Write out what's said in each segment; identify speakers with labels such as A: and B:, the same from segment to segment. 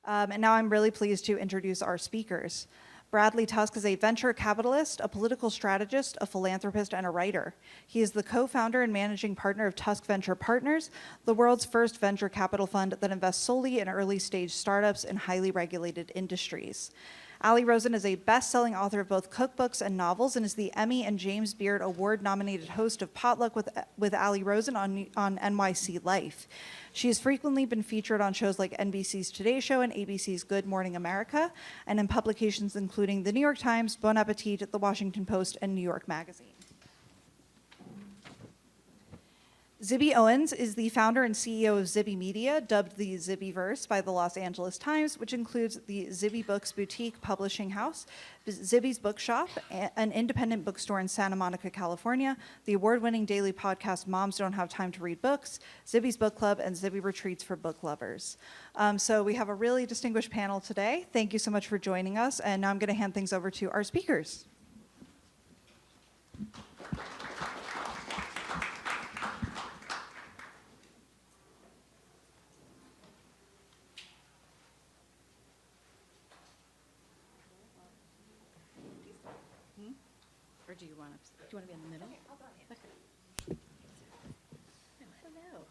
A: And now I'm really pleased to introduce our speakers. Bradley Tusk is a venture capitalist, a political strategist, a philanthropist, and a writer. He is the co-founder and managing partner of Tusk Venture Partners, the world's first venture capital fund that invests solely in early-stage startups in highly regulated industries. Rosen is a best-selling author of both cookbooks and novels and is the Emmy and James Beard Award-nominated host of Potluck with Rosen on NYC Life. She has frequently been featured on shows like NBC's Today Show and ABC's Good Morning America, and in publications including The New York Times, Bon Appetit, The Washington Post, and New York Magazine. Zibby Owens is the founder and CEO of Zibby Media, dubbed the Zibbyverse by the Los Angeles Times, which includes the Zibby Books boutique publishing house, Zibby's Bookshop, an independent bookstore in Santa Monica, California, the award-winning daily podcast Moms Don't Have Time to Read Books, Zibby's Book Club, and Zibby Retreats for Book Lovers. So we have a really distinguished panel today. Thank you so much for joining us, and now I'm going to hand things over to our speakers.
B: Or do you want to be in the middle? Okay. Hello.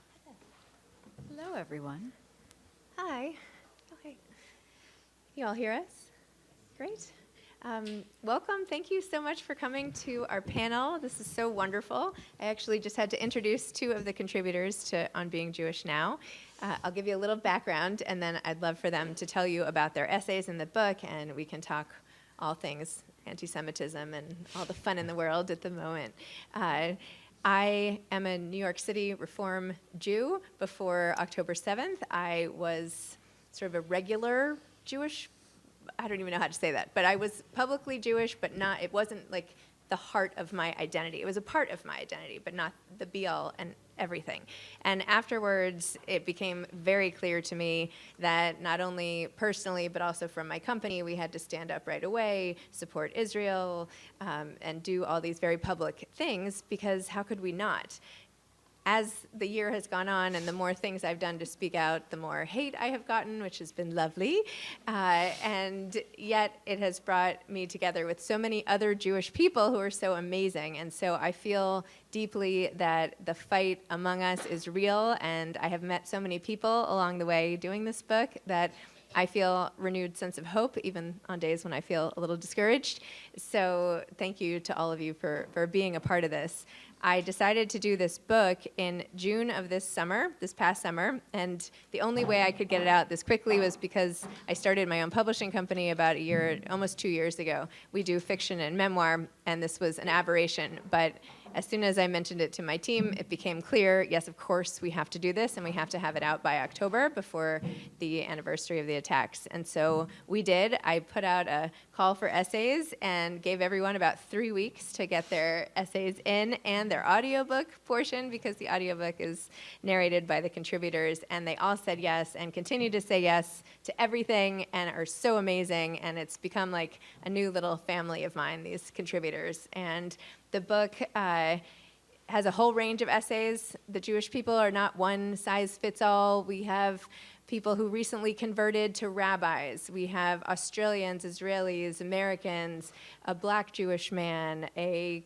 B: Hello, everyone.
C: Hi. Okay. You all hear us? Great. Welcome. Thank you so much for coming to our panel. This is so wonderful. I actually just had to introduce two of the contributors to On Being Jewish Now. I'll give you a little background, and then I'd love for them to tell you about their essays in the book, and we can talk all things anti-Semitism and all the fun in the world at the moment. I am a New York City Reform Jew. Before October 7th, I was sort of a regular Jewish, I don't even know how to say that, but I was publicly Jewish, but not, it wasn't like the heart of my identity. It was a part of my identity, but not the be-all and everything. And afterwards, it became very clear to me that not only personally, but also from my company, we had to stand up right away, support Israel, and do all these very public things, because how could we not? As the year has gone on and the more things I've done to speak out, the more hate I have gotten, which has been lovely. And yet it has brought me together with so many other Jewish people who are so amazing. And so I feel deeply that the fight among us is real. And I have met so many people along the way doing this book that I feel renewed sense of hope, even on days when I feel a little discouraged. So thank you to all of you for being a part of this. I decided to do this book in June of this past summer, and the only way I could get it out this quickly was because I started my own publishing company about almost 2 years ago. We do fiction and memoir, and this was an aberration, but as soon as I mentioned it to my team, it became clear, yes, of course, we have to do this, and we have to have it out by October before the anniversary of the attacks. And so we did. I put out a call for essays and gave everyone about 3 weeks to get their essays in and their audiobook portion, because the audiobook is narrated by the contributors, and they all said yes and continue to say yes to everything and are so amazing, and it's become like a new little family of mine, these contributors. And the book has a whole range of essays. The Jewish people are not one size fits all. We have people who recently converted to rabbis. We have Australians, Israelis, Americans, a black Jewish man, I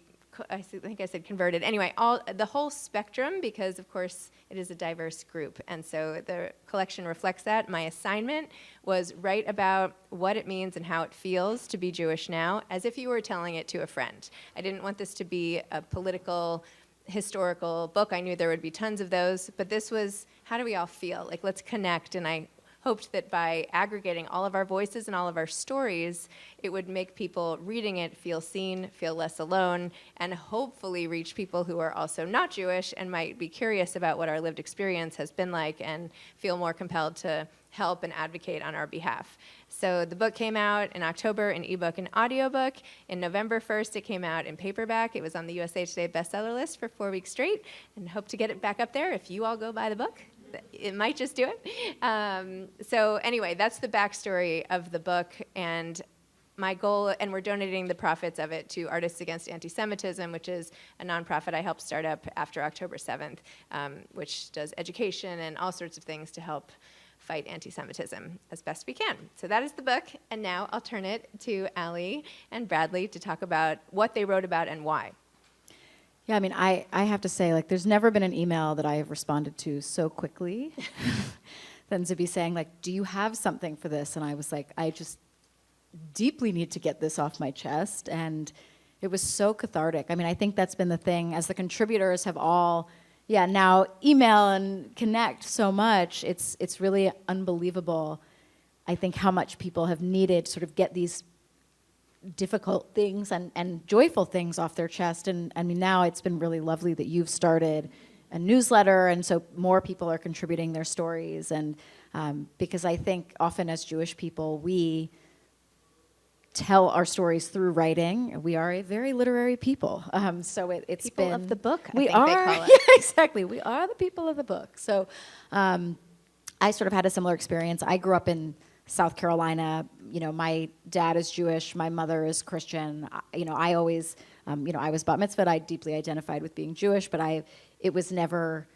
C: think I said converted. Anyway, the whole spectrum, because of course it is a diverse group. And so the collection reflects that. My assignment was write about what it means and how it feels to be Jewish now, as if you were telling it to a friend. I didn't want this to be a political, historical book. I knew there would be tons of those, but this was, how do we all feel? Like, let's connect. And I hoped that by aggregating all of our voices and all of our stories, it would make people reading it feel seen, feel less alone, and hopefully reach people who are also not Jewish and might be curious about what our lived experience has been like and feel more compelled to help and advocate on our behalf. So the book came out in October in ebook and audiobook. In November 1st, it came out in paperback. It was on the USA Today bestseller list for 4 weeks straight, and hope to get it back up there if you all go buy the book. It might just do it. So anyway, that's the backstory of the book, and my goal, and we're donating the profits of it to Artists Against Anti-Semitism, which is a nonprofit I helped start up after October 7th, which does education and all sorts of things to help fight anti-Semitism as best we can. So that is the book, and now I'll turn it to Allie and Bradley to talk about what they wrote about and why.
B: Yeah, I mean, I have to say, like, there's never been an email that I have responded to so quickly than Zibby saying, like, do you have something for this? And I was like, I just deeply need to get this off my chest. And it was so cathartic. I mean, I think that's been the thing, as the contributors have all, now email and connect so much, it's really unbelievable, I think, how much people have needed to sort of get these difficult things and joyful things off their chest. And I mean, now it's been really lovely that you've started a newsletter, and so more people are contributing their stories. And because I think often as Jewish people, we tell our stories through writing. We are a very literary people. So it's
C: people
B: been...
C: of the book,
B: we
C: I think
B: are,
C: they call it.
B: Yeah, exactly. We are the people of the book. So I sort of had a similar experience. I grew up in South Carolina. You know, my dad is Jewish, my mother is Christian. I always, I was bat mitzvahed. I deeply identified with being Jewish, but it was never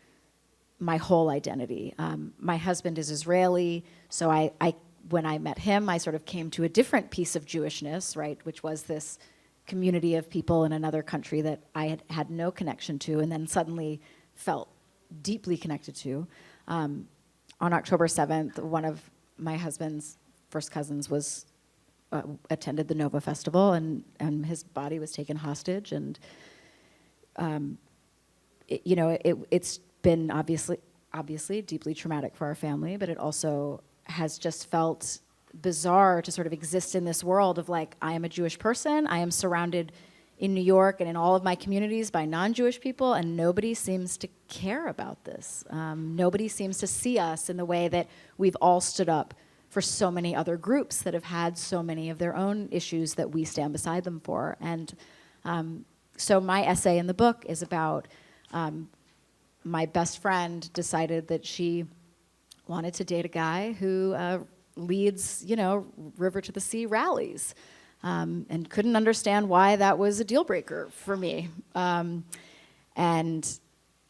B: my whole identity. My husband is Israeli, so I when I met him, I sort of came to a different piece of Jewishness, right, which was this community of people in another country that I had no connection to, and then suddenly felt deeply connected to. On October 7th, one of my husband's first cousins was attended the Nova Festival, and his body was taken hostage, and it's been obviously deeply traumatic for our family, but it also has just felt bizarre to sort of exist in this world of, like, I am a Jewish person, I am surrounded in New York and in all of my communities by non-Jewish people, and nobody seems to care about this. Nobody seems to see us in the way that we've all stood up for so many other groups that have had so many of their own issues that we stand beside them for. And so my essay in the book is about my best friend decided that she wanted to date a guy who leads, River to the Sea rallies, and couldn't understand why that was a deal breaker for me. And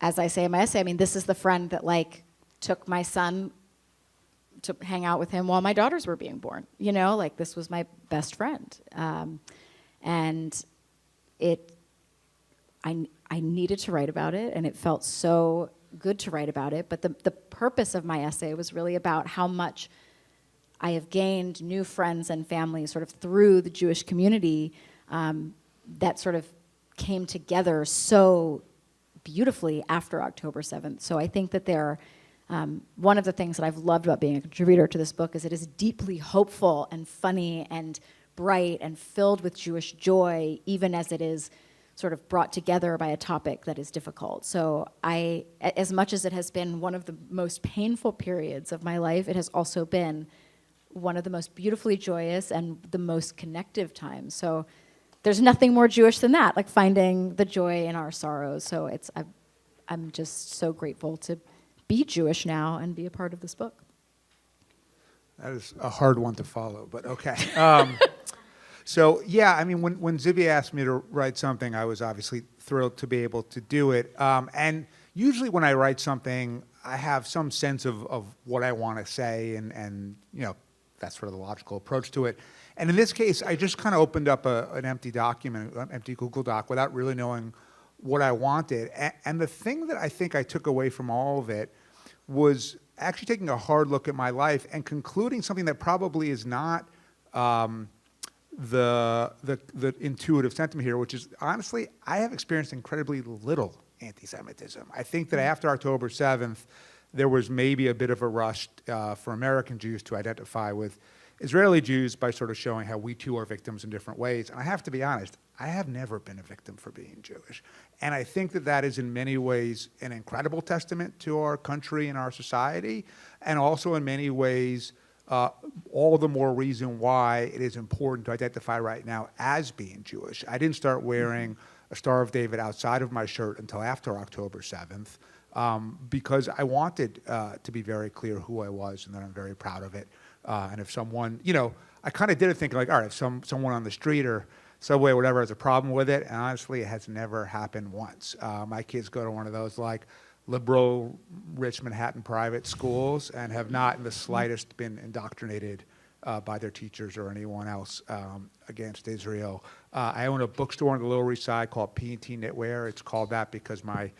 B: as I say in my essay, I mean, this is the friend that, like, took my son to hang out with him while my daughters were being born. Like, this was my best friend. And I needed to write about it, and it felt so good to write about it. But the purpose of my essay was really about how much I have gained new friends and family sort of through the Jewish community that sort of came together so beautifully after October 7th. So I think that one of the things that I've loved about being a contributor to this book is it is deeply hopeful and funny and bright and filled with Jewish joy, even as it is sort of brought together by a topic that is difficult. So as much as it has been one of the most painful periods of my life, it has also been one of the most beautifully joyous and the most connective times. So there's nothing more Jewish than that, like finding the joy in our sorrows. So I'm just so grateful to be Jewish now and be a part of this book.
D: That is a hard one to follow, but okay. So, yeah, I mean, when Zibby asked me to write something, I was obviously thrilled to be able to do it. And usually when I write something, I have some sense of what I want to say, and that's sort of the logical approach to it. And in this case, I just kind of opened up an empty document, an empty Google Doc, without really knowing what I wanted. And the thing that I think I took away from all of it was actually taking a hard look at my life and concluding something that probably is not the intuitive sentiment here, which is, honestly, I have experienced incredibly little anti-Semitism. I think that after October 7th, there was maybe a bit of a rush for American Jews to identify with Israeli Jews by sort of showing how we too are victims in different ways. And I have to be honest, I have never been a victim for being Jewish. And I think that that is in many ways an incredible testament to our country and our society, and also in many ways all the more reason why it is important to identify right now as being Jewish. I didn't start wearing a Star of David outside of my shirt until after October 7th because I wanted to be very clear who I was and that I'm very proud of it. And if someone, I kind of did it thinking like, all right, if someone on the street or subway or whatever has a problem with it, and honestly, it has never happened once. My kids go to one of those like liberal, rich Manhattan private schools and have not in the slightest been indoctrinated by their teachers or anyone else against Israel. I own a bookstore on the Lower East Side called P&T Knitwear. It's called that because my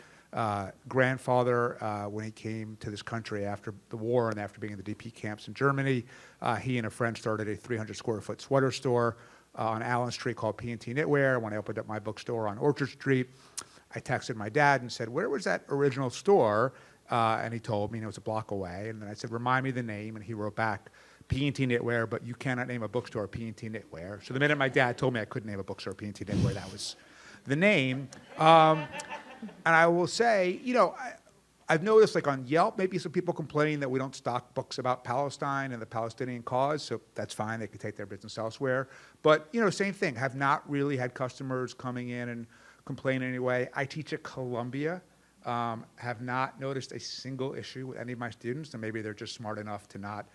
D: grandfather, when he came to this country after the war and after being in the DP camps in Germany, he and a friend started a 300 square foot sweater store on Allen Street called P&T Knitwear. When I opened up my bookstore on Orchard Street, I texted my dad and said, where was that original store? And he told me, and it was a block away. And then I said, remind me the name. And he wrote back, P&T Knitwear, but you cannot name a bookstore P&T Knitwear. So the minute my dad told me I couldn't name a bookstore P&T Knitwear, that was the name. And I will say, I've noticed like on Yelp, maybe some people complaining that we don't stock books about Palestine and the Palestinian cause, so that's fine. They could take their business elsewhere. But, same thing. Have not really had customers coming in and complain anyway. I teach at Columbia. Have not noticed a single issue with any of my students, and maybe they're just smart enough to not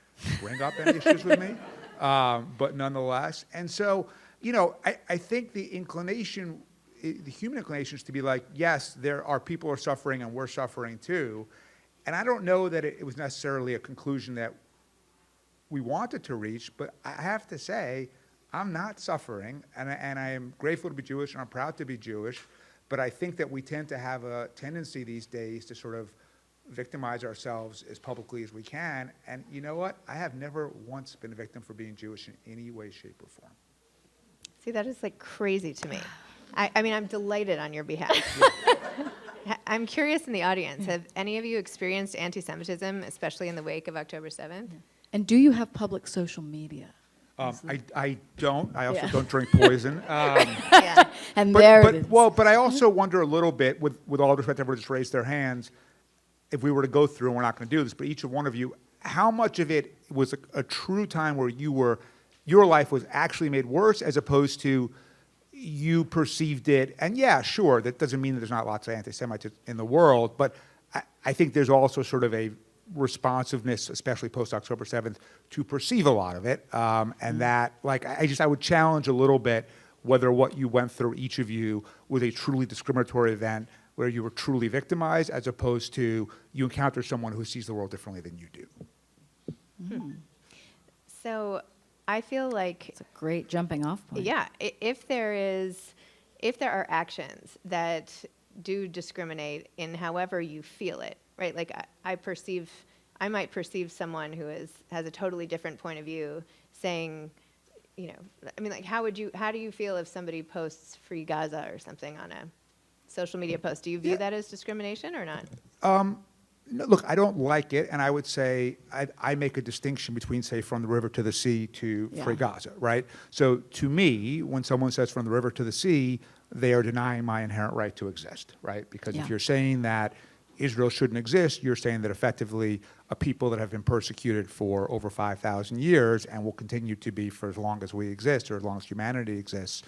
D: bring up any issues with me. But nonetheless, and so, I think the inclination, the human inclination is to be like, yes, there are people who are suffering and we're suffering too. And I don't know that it was necessarily a conclusion that we wanted to reach, but I have to say, I'm not suffering, and I am grateful to be Jewish, and I'm proud to be Jewish, but I think that we tend to have a tendency these days to sort of victimize ourselves as publicly as we can, and you know what? I have never once been a victim for being Jewish in any way, shape, or form.
C: See, that is like crazy to me. I mean, I'm delighted on your behalf. I'm curious in the audience, have any of you experienced anti-Semitism, especially in the wake of October 7th?
B: And do you have public social media?
D: I don't. I also
B: Yeah.
D: don't drink poison.
C: Yeah.
B: And there it is.
D: But I also wonder a little bit, with all respect, everyone just raised their hands, if we were to go through, and we're not going to do this, but each one of you, how much of it was a true time where your life was actually made worse as opposed to you perceived it, and yeah, sure, that doesn't mean that there's not lots of anti-Semitism in the world, but I think there's also sort of a responsiveness, especially post-October 7th, to perceive a lot of it, and that, like, I would challenge a little bit whether what you went through, each of you, was a truly discriminatory event where you were truly victimized, as opposed to you encounter someone who sees the world differently than you do.
C: So I feel like,
B: It's a great jumping off point.
C: yeah, if there are actions that do discriminate in however you feel it, right? Like I might perceive someone who has a totally different point of view saying, I mean, like, how do you feel if somebody posts Free Gaza or something on a social media post? Do you view that as discrimination or not?
D: No, look, I don't like it, and I would say I make a distinction between, say, from the river to the sea to
B: Yeah.
D: Free Gaza, right? So to me, when someone says from the river to the sea, they are denying my inherent right to exist, right? Because
B: Yeah.
D: if you're saying that Israel shouldn't exist, you're saying that effectively a people that have been persecuted for over 5,000 years and will continue to be for as long as we exist or as long as humanity exists,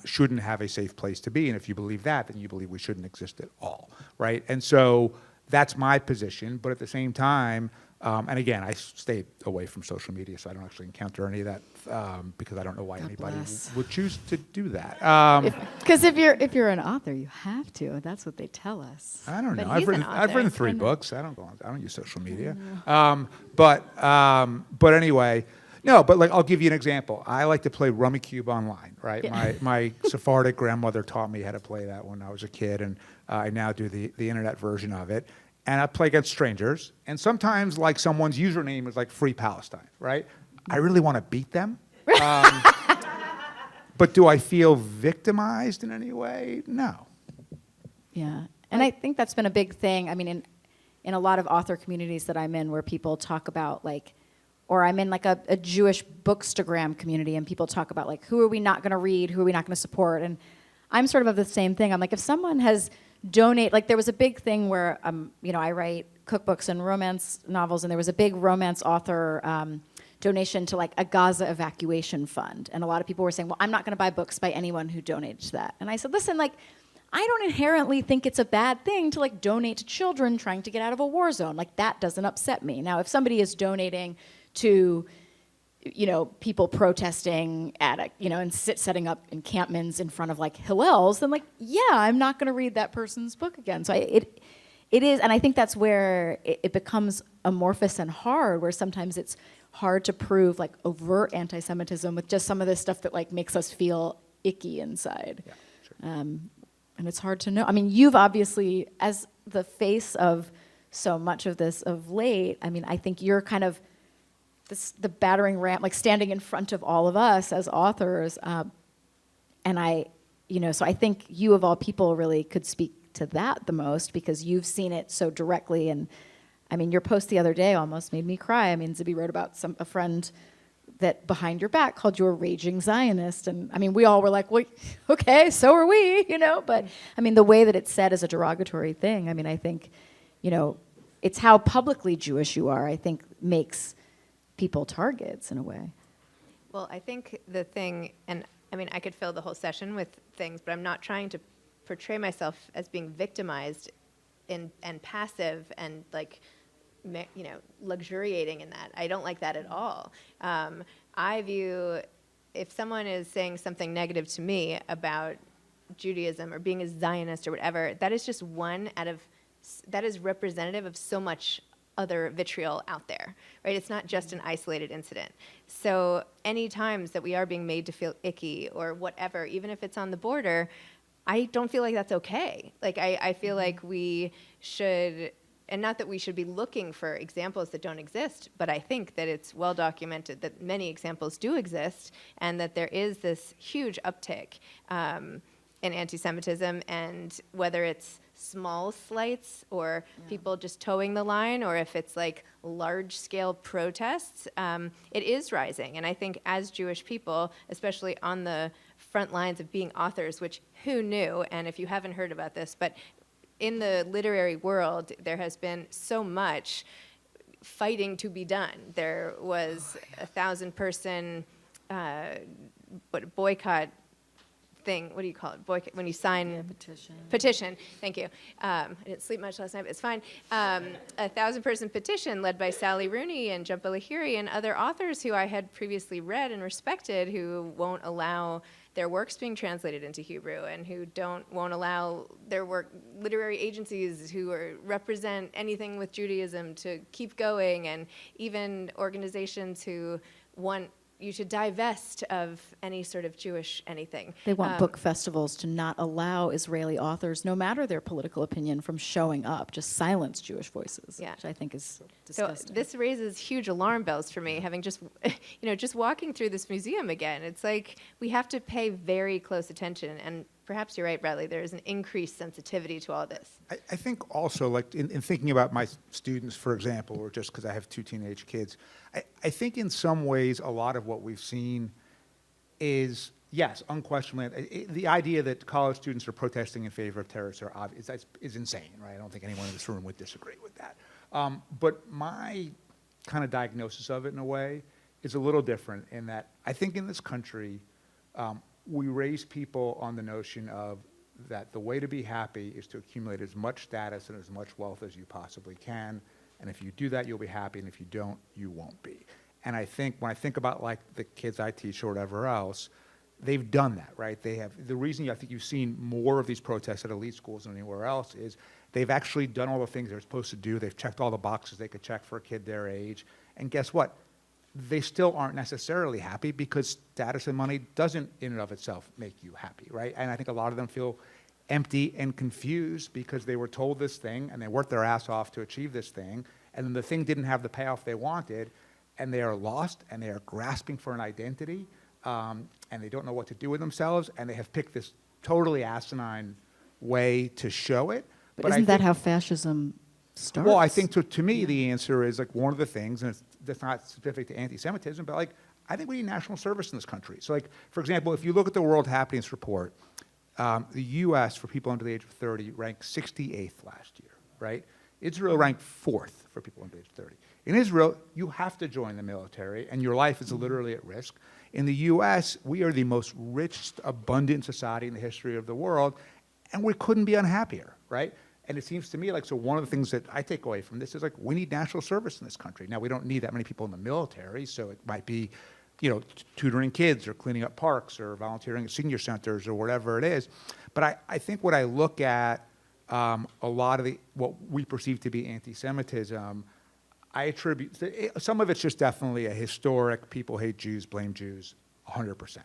D: shouldn't have a safe place to be. And if you believe that, then you believe we shouldn't exist at all, right? And so that's my position, but at the same time, and again, I stay away from social media, so I don't actually encounter any of that because I don't know why
B: God
D: anybody
B: bless.
D: would choose to do that.
B: Because if you're an author, you have to. That's what they tell us.
D: I don't
C: But
D: know.
C: he's an
D: I've
C: author.
D: written 3 books. I don't use social media. But anyway, no. But like, I'll give you an example. I like to play Rummy Cube online, right?
B: Yeah.
D: My Sephardic grandmother taught me how to play that when I was a kid, and I now do the internet version of it. And I play against strangers, and sometimes like someone's username is like Free Palestine, right? I really want to beat them. But do I feel victimized in any way? No.
B: Yeah, and I think that's been a big thing. I mean, in a lot of author communities that I'm in, where people talk about like, or I'm in like a Jewish bookstagram community, and people talk about like, who are we not going to read, who are we not going to support, and I'm sort of the same thing. I'm like, if someone has donate, like there was a big thing where I write cookbooks and romance novels, and there was a big romance author donation to like a Gaza evacuation fund, and a lot of people were saying, well, I'm not going to buy books by anyone who donates to that. And I said, listen, like, I don't inherently think it's a bad thing to like donate to children trying to get out of a war zone. Like, that doesn't upset me. Now, if somebody is donating to people protesting at and setting up encampments in front of like Hillels, then like, yeah, I'm not going to read that person's book again. So it It is, and I think that's where it becomes amorphous and hard, where sometimes it's hard to prove like overt anti-Semitism with just some of this stuff that like makes us feel icky inside.
D: Yeah, sure.
B: And it's hard to know. I mean, you've obviously, as the face of so much of this of late, I mean, I think you're kind of the battering ram, like standing in front of all of us as authors. And so I think you of all people really could speak to that the most, because you've seen it so directly. And I mean, your post the other day almost made me cry. I mean, Zibby wrote about a friend that behind your back called you a raging Zionist. And I mean, we all were like, well, okay, so are we, But I mean, the way that it's said as a derogatory thing, I mean, I think, it's how publicly Jewish you are, I think, makes people targets in a way.
C: Well, I think the thing, and I mean, I could fill the whole session with things, but I'm not trying to portray myself as being victimized and passive and like, luxuriating in that. I don't like that at all. I view, if someone is saying something negative to me about Judaism or being a Zionist or whatever, that is just that is representative of so much other vitriol out there, right? It's not just an isolated incident. So any times that we are being made to feel icky or whatever, even if it's on the border, I don't feel like that's okay. Like I feel like we should, and not that we should be looking for examples that don't exist, but I think that it's well documented that many examples do exist, and that there is this huge uptick in anti-Semitism, and whether it's small slights or people just towing the line, or if it's like large-scale protests, it is rising. And I think as Jewish people, especially on the front lines of being authors, which who knew, and if you haven't heard about this, but in the literary world, there has been so much fighting to be done. There was 1,000-person boycott thing. What do you call it? Boycott, when you sign petition. Thank you. I didn't sleep much last night, but it's fine. 1,000-person petition led by Sally Rooney and Jumpa Lahiri and other authors who I had previously read and respected, who won't allow their works being translated into Hebrew, and who won't allow their work, literary agencies who represent anything with Judaism to keep going, and even organizations who want you to divest of any sort of Jewish anything.
B: They want book festivals to not allow Israeli authors, no matter their political opinion, from showing up, just silence Jewish voices, which I think is disgusting.
C: So this raises huge alarm bells for me, having just, just walking through this museum again. It's like we have to pay very close attention, and perhaps you're right, Bradley, there is an increased sensitivity to all this.
D: I think also, like in thinking about my students, for example, or just because I have 2 teenage kids, I think in some ways a lot of what we've seen is, yes, unquestionably, the idea that college students are protesting in favor of terrorists is insane, right? I don't think anyone in this room would disagree with that. But my kind of diagnosis of it, in a way, is a little different in that I think in this country, we raise people on the notion of that the way to be happy is to accumulate as much status and as much wealth as you possibly can. And if you do that, you'll be happy. And if you don't, you won't be. And I think when I think about like the kids I teach or whatever else, they've done that, right? They have. The reason I think you've seen more of these protests at elite schools than anywhere else is they've actually done all the things they're supposed to do. They've checked all the boxes they could check for a kid their age. And guess what? They still aren't necessarily happy, because status and money doesn't in and of itself make you happy, right? And I think a lot of them feel empty and confused because they were told this thing and they worked their ass off to achieve this thing, and then the thing didn't have the payoff they wanted, and they are lost and they are grasping for an identity, and they don't know what to do with themselves, and they have picked this totally asinine way to show it.
B: But isn't that how fascism starts?
D: Well, I think to me the answer is like one of the things, and that's not specific to anti-Semitism, but like I think we need national service in this country. So like, for example, if you look at the World Happiness Report, the U.S. for people under the age of 30 ranked 68th last year, right? Israel ranked 4th for people under the age of 30. In Israel, you have to join the military, and your life is literally at risk. In the U.S., we are the most rich, abundant society in the history of the world, and we couldn't be unhappier, right? And it seems to me like, so one of the things that I take away from this is like, we need national service in this country. Now, we don't need that many people in the military, so it might be, tutoring kids or cleaning up parks or volunteering at senior centers or whatever it is. But I think what I look at a lot of what we perceive to be anti-Semitism, I attribute, some of it's just definitely a historic, people hate Jews, blame Jews, 100%.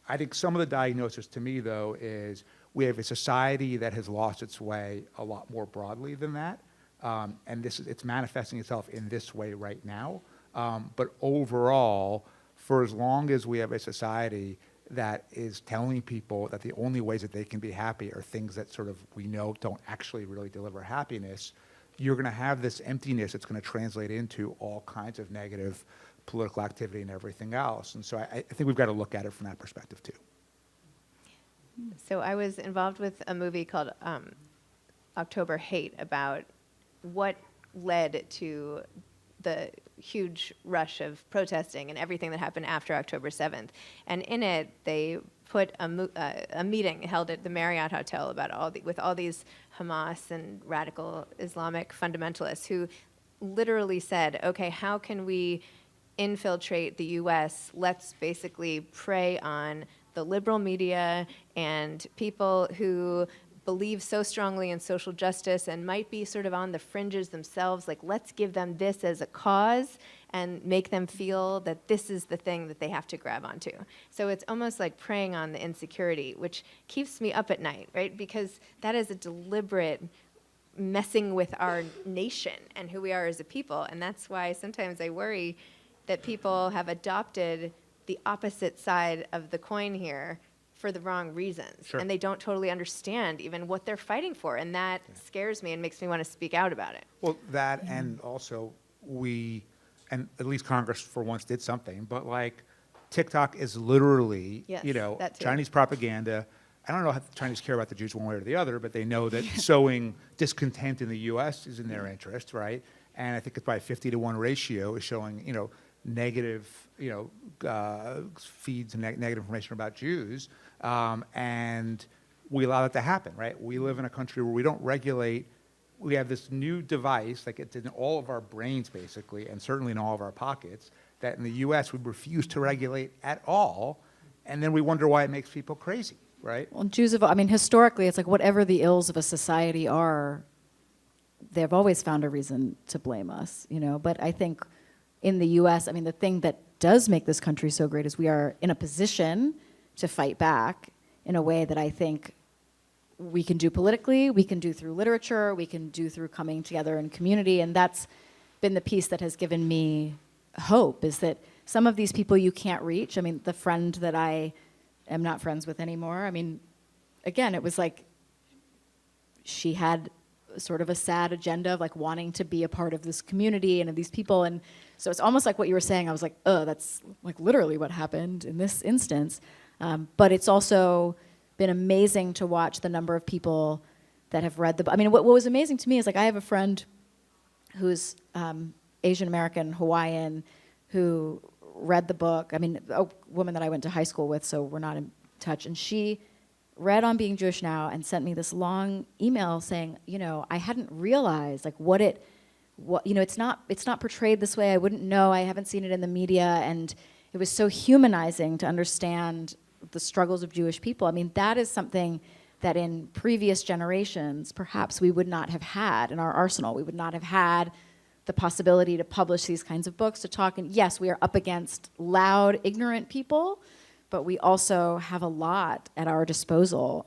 D: I think some of the diagnosis to me, though, is we have a society that has lost its way a lot more broadly than that. And it's manifesting itself in this way right now. But overall, for as long as we have a society that is telling people that the only ways that they can be happy are things that sort of we know don't actually really deliver happiness, you're going to have this emptiness that's going to translate into all kinds of negative political activity and everything else. And so I think we've got to look at it from that perspective too.
C: So I was involved with a movie called October Hate about what led to the huge rush of protesting and everything that happened after October 7th. And in it, they put a meeting held at the Marriott Hotel about with all these Hamas and radical Islamic fundamentalists who literally said, okay, how can we infiltrate the U.S.? Let's basically prey on the liberal media and people who believe so strongly in social justice and might be sort of on the fringes themselves. Like, let's give them this as a cause and make them feel that this is the thing that they have to grab onto. So it's almost like preying on the insecurity, which keeps me up at night, right? Because that is a deliberate messing with our nation and who we are as a people. And that's why sometimes I worry that people have adopted the opposite side of the coin here for the wrong reasons.
D: Sure.
C: And they don't totally understand even what they're fighting for. And that scares me and makes me want to speak out about it.
D: Well, that and also and at least Congress for once did something, but like TikTok is literally,
C: Yes, that too.
D: Chinese propaganda. I don't know how the Chinese care about the Jews one way or the other, but they know that sowing discontent in the U.S. is in their interest, right? And I think it's by a 50-to-1 ratio is showing, negative, feeds and negative information about Jews. And we allow that to happen, right? We live in a country where we don't regulate. We have this new device, like it's in all of our brains, basically, and certainly in all of our pockets, that in the U.S. we refuse to regulate at all. And then we wonder why it makes people crazy, right?
B: Well, Jews have, historically, it's like whatever the ills of a society are, they've always found a reason to blame us, But I think in the U.S., the thing that does make this country so great is we are in a position to fight back in a way that I think we can do politically, we can do through literature, we can do through coming together in community, and that's been the piece that has given me hope, is that some of these people you can't reach. The friend that I am not friends with anymore, again, it was like she had sort of a sad agenda of like wanting to be a part of this community and of these people, and so it's almost like what you were saying. I was like, oh, that's like literally what happened in this instance. But it's also been amazing to watch the number of people that have read the book. What was amazing to me is like I have a friend who's Asian American, Hawaiian, who read the book. A woman that I went to high school with, so we're not in touch, and she read On Being Jewish Now and sent me this long email saying, I hadn't realized like it's not portrayed this way. I wouldn't know. I haven't seen it in the media, and it was so humanizing to understand the struggles of Jewish people. That is something that in previous generations, perhaps we would not have had in our arsenal. We would not have had the possibility to publish these kinds of books, to talk. And yes, we are up against loud, ignorant people, but we also have a lot at our disposal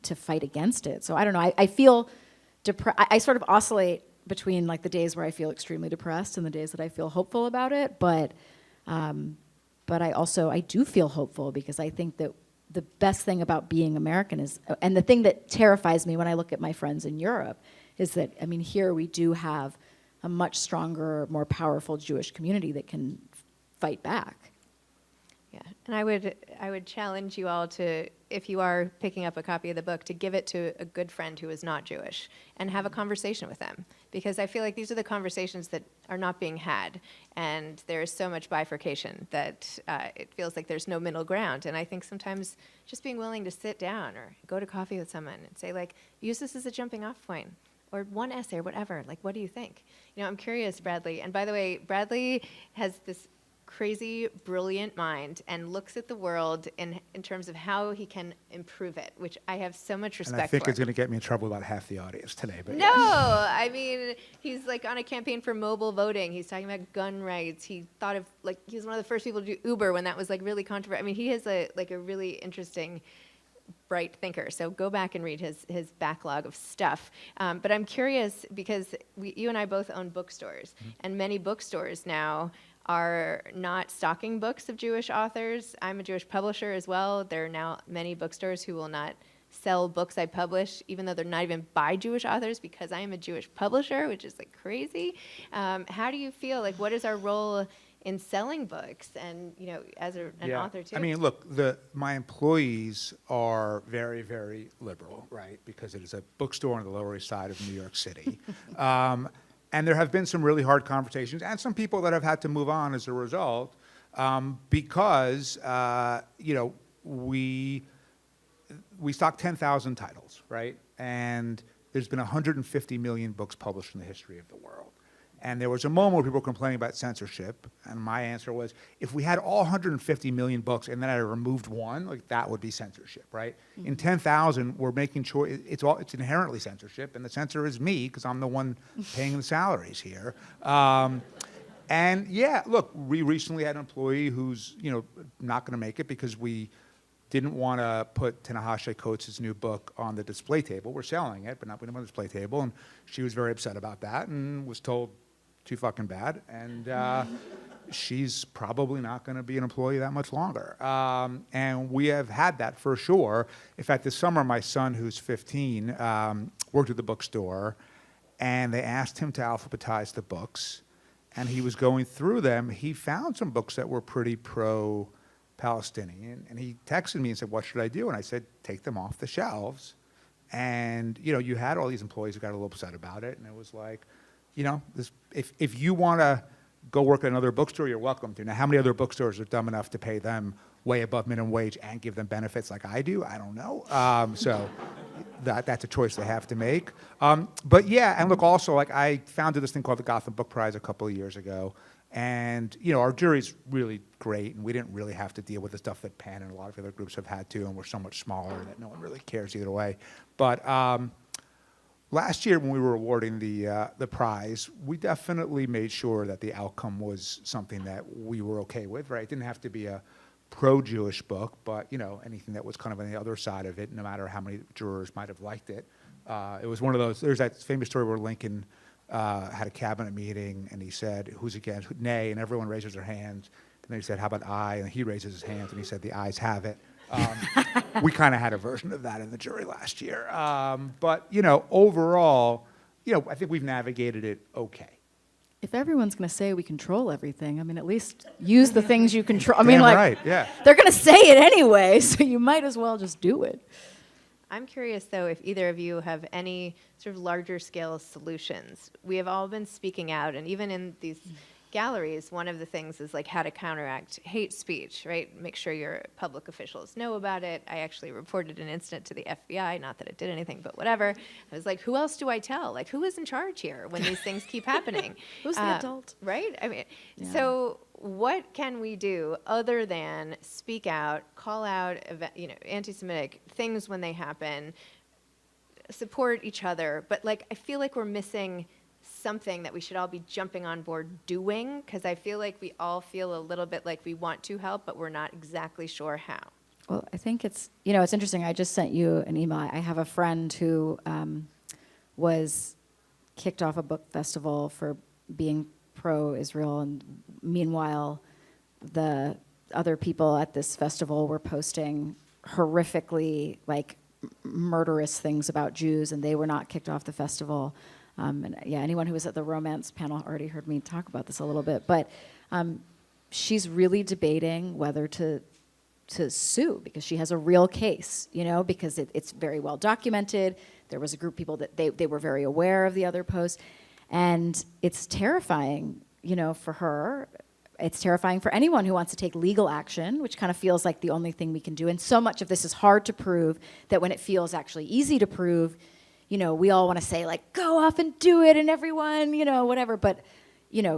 B: to fight against it. So I don't know. I feel I sort of oscillate between like the days where I feel extremely depressed and the days that I feel hopeful about it. But I do feel hopeful because I think that the best thing about being American is, and the thing that terrifies me when I look at my friends in Europe, is that, here we do have a much stronger, more powerful Jewish community that can fight back.
C: Yeah, and I would challenge you all to, if you are picking up a copy of the book, to give it to a good friend who is not Jewish and have a conversation with them. Because I feel like these are the conversations that are not being had. And there is so much bifurcation that it feels like there's no middle ground. And I think sometimes just being willing to sit down or go to coffee with someone and say, like, use this as a jumping off point, or one essay or whatever. Like, what do you think? I'm curious, Bradley. And by the way, Bradley has this crazy, brilliant mind and looks at the world in terms of how he can improve it, which I have so much respect
D: And I think
C: for.
D: it's going to get me in trouble with about half the audience today. But
C: No,
D: yes.
C: I mean, he's like on a campaign for mobile voting. He's talking about gun rights. He thought of, like, he was one of the first people to do Uber when that was like really controversial. I mean, he has a really interesting, bright thinker. So go back and read his backlog of stuff. But I'm curious because you and I both own bookstores, and many bookstores now are not stocking books of Jewish authors. I'm a Jewish publisher as well. There are now many bookstores who will not sell books I publish, even though they're not even by Jewish authors, because I am a Jewish publisher, which is like crazy. How do you feel? Like, what is our role in selling books, and as an author too?
D: I mean, look, my employees are very, very liberal, right? Because it is a bookstore on the Lower East Side of New York City. And there have been some really hard conversations and some people that have had to move on as a result because, we stock 10,000 titles, right? And there's been 150 million books published in the history of the world. And there was a moment where people were complaining about censorship, and my answer was, if we had all 150 million books and then I removed one, like that would be censorship, right? Mm-hmm. In 10,000, we're making sure it's inherently censorship, and the censor is me because I'm the one paying the salaries here. And yeah, look, we recently had an employee who's not going to make it because we didn't want to put Tanahashe Coates' new book on the display table. We're selling it, but not putting it on the display table, and she was very upset about that and was told too fucking bad, and she's probably not going to be an employee that much longer. And we have had that for sure. In fact, this summer, my son, who's 15, worked at the bookstore, and they asked him to alphabetize the books, and he was going through them. He found some books that were pretty pro-Palestinian, and he texted me and said, "What should I do?" And I said, "Take them off the shelves." And you had all these employees who got a little upset about it, and it was like, if you want to go work at another bookstore, you're welcome to. Now, how many other bookstores are dumb enough to pay them way above minimum wage and give them benefits like I do? I don't know. So that's a choice they have to make. But yeah, and look, also, like, I founded this thing called the Gotham Book Prize a couple of years ago. And, our jury's really great, and we didn't really have to deal with the stuff that PEN and a lot of other groups have had to, and we're so much smaller that no one really cares either way. But last year when we were awarding the prize, we definitely made sure that the outcome was something that we were okay with, right? It didn't have to be a pro-Jewish book, but, anything that was kind of on the other side of it, no matter how many jurors might have liked it. It was one of those, there's that famous story where Lincoln had a cabinet meeting, and he said, "Who's against?" "Nay," and everyone raises their hands. And then he said, "How about aye?" And he raises his hands, and he said, "The ayes have it." We kind of had a version of that in the jury last year. But, overall, I think we've navigated it okay.
B: If everyone's going to say we control everything, I mean, at least use the things you control. I
D: Damn
B: mean, like,
D: right, yeah.
B: they're going to say it anyway, so you might as well just do it.
C: I'm curious, though, if either of you have any sort of larger scale solutions. We have all been speaking out, and even in these galleries, one of the things is like how to counteract hate speech, right? Make sure your public officials know about it. I actually reported an incident to the FBI, not that it did anything, but whatever. I was like, who else do I tell? Like, who is in charge here when these things keep happening?
B: Who's the adult?
C: Right? I mean,
B: Yeah.
C: So what can we do other than speak out, call out, anti-Semitic things when they happen, support each other? But like, I feel like we're missing something that we should all be jumping on board doing, because I feel like we all feel a little bit like we want to help, but we're not exactly sure how.
B: Well, I think it's interesting. I just sent you an email. I have a friend who was kicked off a book festival for being pro-Israel, and meanwhile, the other people at this festival were posting horrifically, like, murderous things about Jews, and they were not kicked off the festival. And yeah, anyone who was at the romance panel already heard me talk about this a little bit, but she's really debating whether to sue, because she has a real case, because it's very well documented. There was a group of people that they were very aware of the other posts, and it's terrifying, for her. It's terrifying for anyone who wants to take legal action, which kind of feels like the only thing we can do. And so much of this is hard to prove that when it feels actually easy to prove, we all want to say, like, go off and do it, and everyone, whatever. But,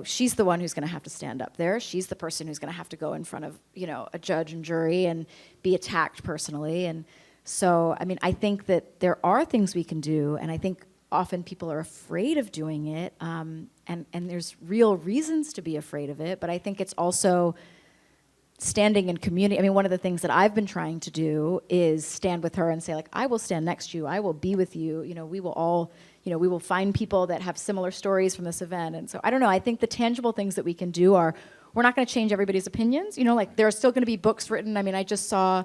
B: she's the one who's going to have to stand up there. She's the person who's going to have to go in front of, a judge and jury and be attacked personally. And so, I think that there are things we can do, and I think often people are afraid of doing it, and there's real reasons to be afraid of it, but I think it's also standing in community. One of the things that I've been trying to do is stand with her and say, like, I will stand next to you, I will be with you, we will all, we will find people that have similar stories from this event. And so, I don't know, I think the tangible things that we can do are, we're not gonna change everybody's opinions, there are still gonna be books written. I just saw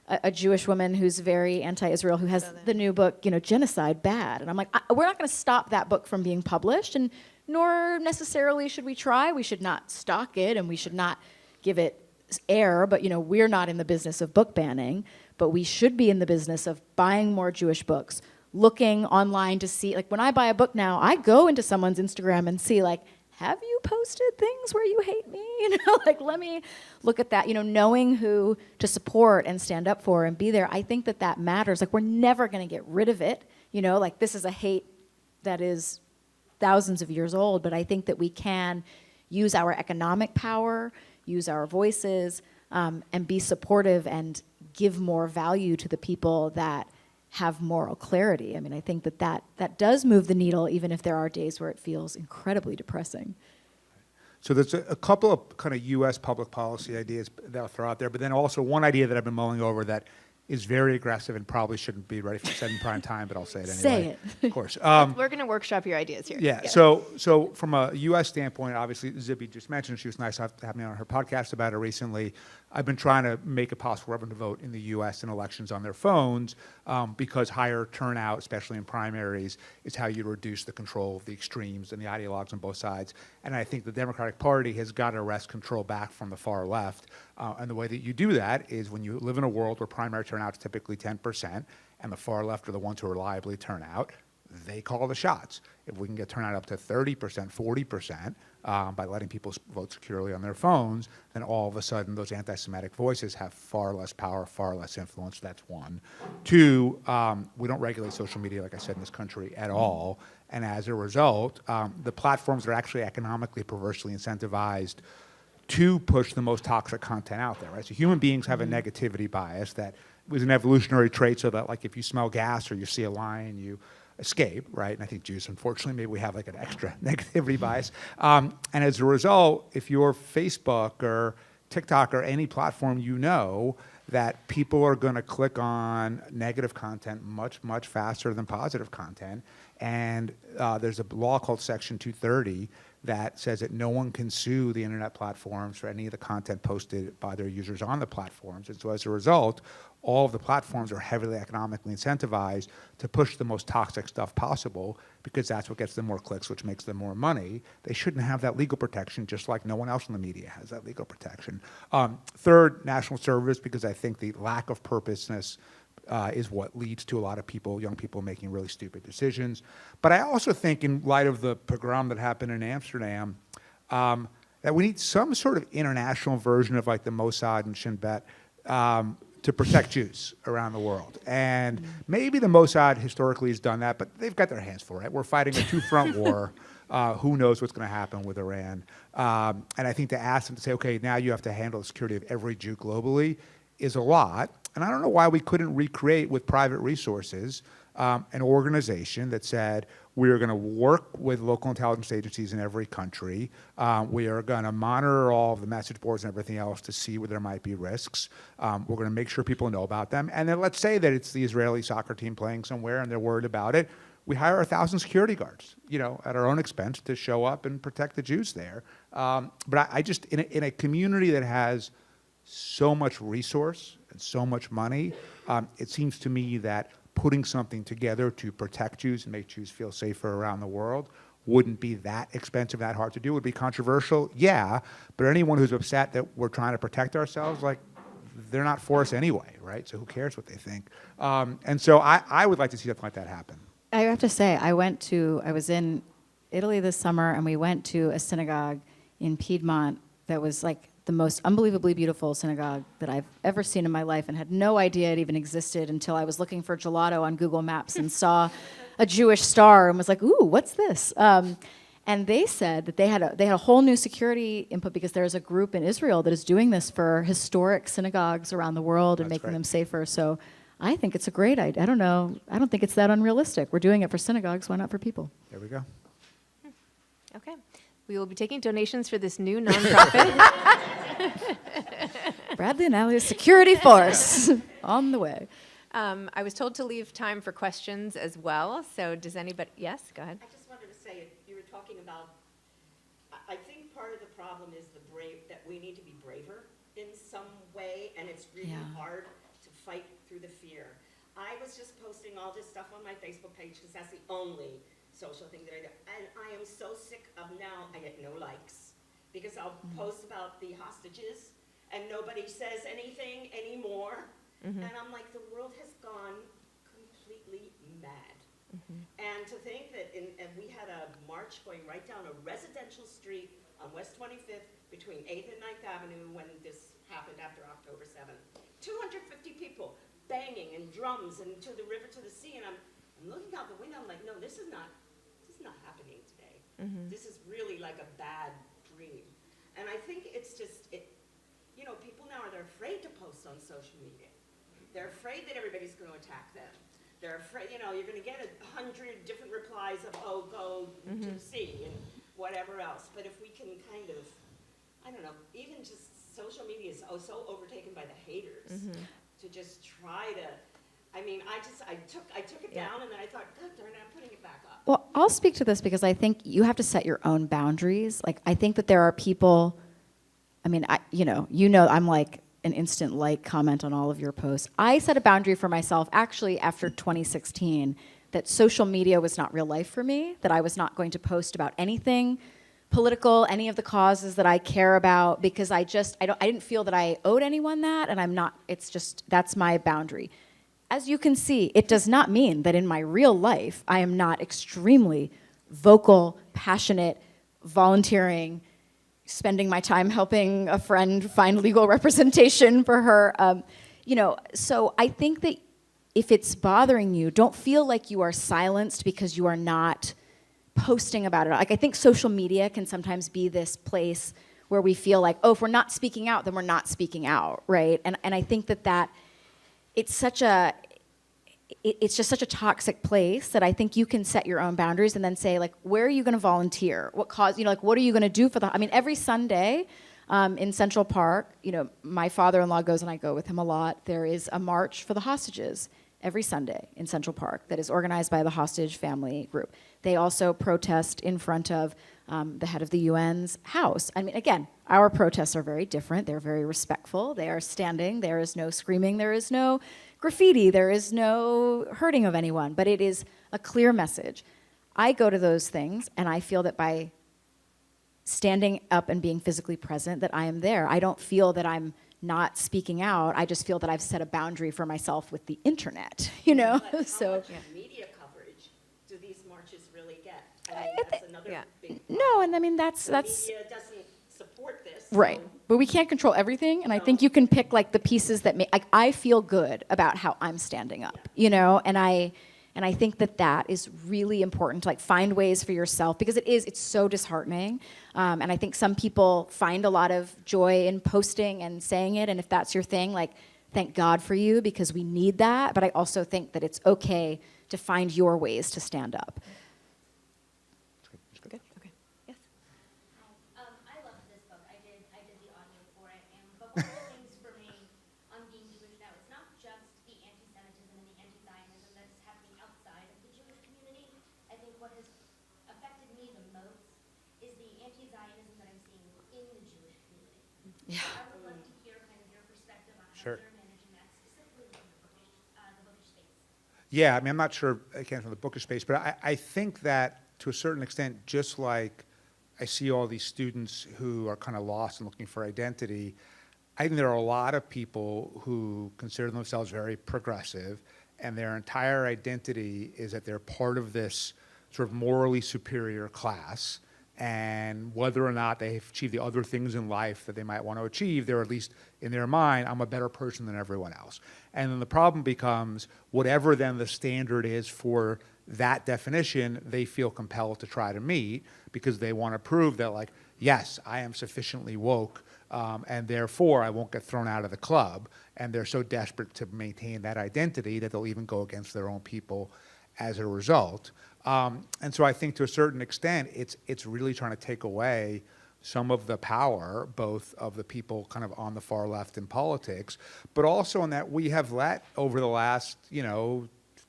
B: a Jewish woman who's very anti-Israel who has the new book, Genocide Bad. And I'm like, we're not gonna stop that book from being published, and nor necessarily should we try. We should not stock it, and we should not give it air, but we're not in the business of book banning, but we should be in the business of buying more Jewish books, looking online to see, like, when I buy a book now, I go into someone's Instagram and see, like, have you posted things where you hate me? Like, let me look at that, knowing who to support and stand up for and be there. I think that matters. Like, we're never going to get rid of it, like, this is a hate that is thousands of years old, but I think that we can use our economic power, use our voices, and be supportive and give more value to the people that have moral clarity. I think that does move the needle, even if there are days where it feels incredibly depressing.
D: So there's a couple of kind of U.S. public policy ideas that I'll throw out there, but then also one idea that I've been mulling over that is very aggressive and probably shouldn't be ready for said in prime time, but I'll say it anyway.
B: Say it.
D: Of course.
C: We're going to workshop your ideas here.
D: Yeah.
C: Get
D: So from a U.S. standpoint, obviously Zibby just mentioned, she was nice to have me on her podcast about it recently. I've been trying to make it possible for everyone to vote in the U.S. in elections on their phones, because higher turnout, especially in primaries, is how you reduce the control of the extremes and the ideologues on both sides. And I think the Democratic Party has got to wrest control back from the far left. And the way that you do that is when you live in a world where primary turnout is typically 10%, and the far left are the ones who reliably turn out, they call the shots. If we can get turnout up to 30%, 40%, by letting people vote securely on their phones, then all of a sudden those anti-Semitic voices have far less power, far less influence. That's one. Two, we don't regulate social media, like I said, in this country at all. And as a result, the platforms are actually economically perversely incentivized to push the most toxic content out there, right? So human beings have a negativity bias that was an evolutionary trait, so that, like, if you smell gas or you see a lion, you escape, right? And I think Jews, unfortunately, maybe we have like an extra negativity bias. And as a result, if you're Facebook or TikTok or any platform, that people are going to click on negative content much, much faster than positive content. And there's a law called Section 230 that says that no one can sue the internet platforms for any of the content posted by their users on the platforms. And so as a result, all of the platforms are heavily economically incentivized to push the most toxic stuff possible, because that's what gets them more clicks, which makes them more money. They shouldn't have that legal protection, just like no one else in the media has that legal protection. Third, national service, because I think the lack of purposeness is what leads to a lot of people, young people, making really stupid decisions. But I also think, in light of the pogrom that happened in Amsterdam, that we need some sort of international version of, like, the Mossad and Shin Bet to protect Jews around the world. And maybe the Mossad historically has done that, but they've got their hands full, right? We're fighting a two-front war. Who knows what's going to happen with Iran? And I think to ask them to say, okay, now you have to handle the security of every Jew globally is a lot. And I don't know why we couldn't recreate with private resources an organization that said, we are going to work with local intelligence agencies in every country. We are going to monitor all of the message boards and everything else to see where there might be risks. We're going to make sure people know about them. And then let's say that it's the Israeli soccer team playing somewhere and they're worried about it. We hire 1,000 security guards, at our own expense, to show up and protect the Jews there. But I just, in a community that has so much resource and so much money, it seems to me that putting something together to protect Jews and make Jews feel safer around the world wouldn't be that expensive, that hard to do. It would be controversial, yeah, but anyone who's upset that we're trying to protect ourselves, like, they're not for us anyway, right? So who cares what they think? And so I would like to see something like that happen.
B: I have to say, I was in Italy this summer, and we went to a synagogue in Piedmont that was like the most unbelievably beautiful synagogue that I've ever seen in my life, and had no idea it even existed until I was looking for gelato on Google Maps and saw a Jewish star and was like, ooh, what's this? And they said that they had a whole new security input because there's a group in Israel that is doing this for historic synagogues around the world and
D: That's
B: making
D: great.
B: them safer. So I think it's a great idea. I don't know. I don't think it's that unrealistic. We're doing it for synagogues. Why not for people?
D: There we go.
C: Okay. We will be taking donations for this new nonprofit.
B: Bradley and Allie's security force on the way.
C: I was told to leave time for questions as well. So does anybody? Yes, go ahead.
E: I just wanted to say, you were talking about, I think part of the problem is that we need to be braver in some way, and it's really
B: Yeah.
E: hard to fight through the fear. I was just posting all this stuff on my Facebook page because that's the only social thing that I do. And I am so sick of now, I get no likes because I'll post about the hostages and nobody says anything anymore. And I'm like, the world has gone completely mad. And to think that, and we had a march going right down a residential street on West 25th between 8th and 9th Avenue when this happened after October 7th. 250 people banging and drums and to the river, to the sea, and I'm looking out the window, I'm like, no, this is not happening today. This is really like a bad dream. And I think it's just, people now they're afraid to post on social media. They're afraid that everybody's going to attack them. They're afraid, you're going to get 100 different replies of, oh, go to the sea and whatever else. But if we can kind of, I don't know, even just social media is so overtaken by the haters to just try to, I took it down and then I thought, God darn it, I'm putting it back up.
B: Well, I'll speak to this because I think you have to set your own boundaries. Like, I think that there are people, I'm like an instant like comment on all of your posts. I set a boundary for myself actually after 2016 that social media was not real life for me, that I was not going to post about anything political, any of the causes that I care about, because I didn't feel that I owed anyone that, and that's my boundary. As you can see, it does not mean that in my real life I am not extremely vocal, passionate, volunteering, spending my time helping a friend find legal representation for her. So I think that if it's bothering you, don't feel like you are silenced because you are not posting about it. Like, I think social media can sometimes be this place where we feel like, oh, if we're not speaking out, then we're not speaking out, right? And I think that it's just such a toxic place that I think you can set your own boundaries and then say, like, where are you going to volunteer? What cause, what are you going to do for every Sunday in Central Park, my father-in-law goes and I go with him a lot. There is a march for the hostages every Sunday in Central Park that is organized by the hostage family group. They also protest in front of the head of the UN's house. Again, our protests are very different. They're very respectful. They are standing. There is no screaming. There is no graffiti. There is no hurting of anyone. But it is a clear message. I go to those things, and I feel that by standing up and being physically present, that I am there. I don't feel that I'm not speaking out. I just feel that I've set a boundary for myself with the internet,
E: But how
B: So
E: much media coverage do these marches really get? That's another big problem.
B: no, and that's
E: The media doesn't support this.
B: right.
E: so-
B: But we can't control everything, and I think you can pick like the pieces that make. Like, I feel good about how I'm standing up, and I think that is really important to like find ways for yourself, because it's so disheartening, and I think some people find a lot of joy in posting and saying it, and if that's your thing, like, thank God for you, because we need that. But I also think that it's okay to find your ways to stand up.
C: Good. Okay. Yes.
F: I loved this book. I did the audio for it, but one of the things for me on being Jewish now, it's not just the anti-Semitism and the anti-Zionism that's happening outside of the Jewish community. I think what has affected me the most is the anti-Zionism that I'm seeing in the Jewish community.
B: Yeah.
F: I would love to hear kind of your perspective on how
D: Sure.
F: you're managing that, specifically in the bookish space.
D: Yeah, I'm not sure, again, from the bookish space, but I think that to a certain extent, just like I see all these students who are kind of lost and looking for identity, I think there are a lot of people who consider themselves very progressive, and their entire identity is that they're part of this sort of morally superior class, and whether or not they've achieved the other things in life that they might want to achieve, they're at least in their mind, I'm a better person than everyone else. And then the problem becomes, whatever then the standard is for that definition they feel compelled to try to meet because they want to prove that, like, yes, I am sufficiently woke, and therefore I won't get thrown out of the club. And they're so desperate to maintain that identity that they'll even go against their own people as a result. And so I think to a certain extent, it's really trying to take away some of the power, both of the people kind of on the far left in politics, but also in that we have let, over the last,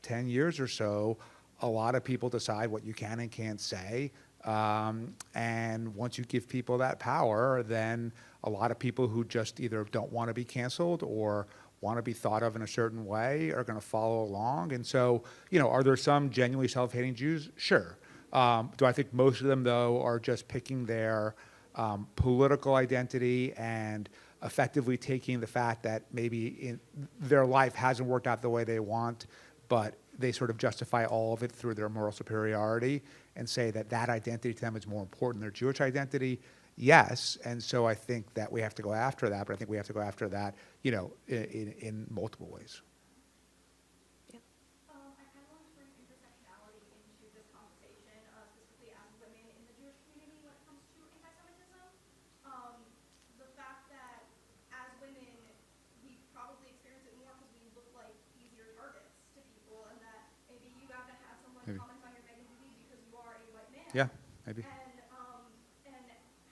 D: 10 years or so, a lot of people decide what you can and can't say. And once you give people that power, then a lot of people who just either don't want to be canceled or want to be thought of in a certain way are going to follow along. And so, are there some genuinely self-hating Jews? Sure. Do I think most of them, though, are just picking their political identity and effectively taking the fact that maybe in their life hasn't worked out the way they want, but they sort of justify all of it through their moral superiority and say that that identity to them is more important than their Jewish identity? Yes, and so I think that we have to go after that, but I think we have to go after that, in multiple ways.
G: I kind of want to bring intersectionality into this conversation, specifically as women in the Jewish community when it comes to anti-Semitism. The fact that as women, we probably experience it more because we look like easier targets to people, and that maybe you haven't had someone
D: Maybe.
G: comment on your identity because you are a white man.
D: Yeah, maybe.
G: And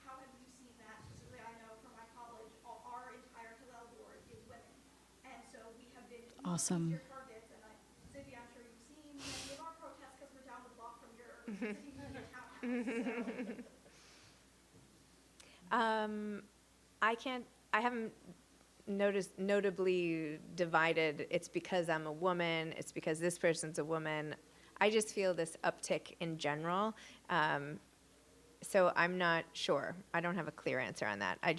G: how have you seen that? Specifically, I know from my college, our entire Hillel board is women, and so we have been
B: Awesome.
G: easier targets. And Zibby, I'm sure you've seen many of our protests because we're down the block from your city townhouse.
C: I haven't notably divided, it's because I'm a woman, it's because this person's a woman. I just feel this uptick in general. So I'm not sure. I don't have a clear answer on that. I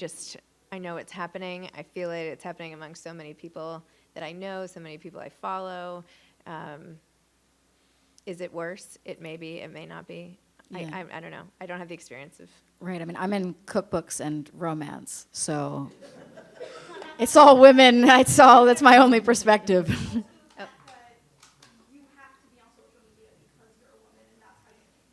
C: know it's happening. I feel it. It's happening among so many people that I know, so many people I follow. Is it worse? It may be. It may not be.
B: Yeah.
C: I don't know. I don't have the experience of.
B: Right. I mean, I'm in cookbooks and romance, so it's all women. That's my only perspective.
G: But you have to be on social media because you're a woman, and that's how you can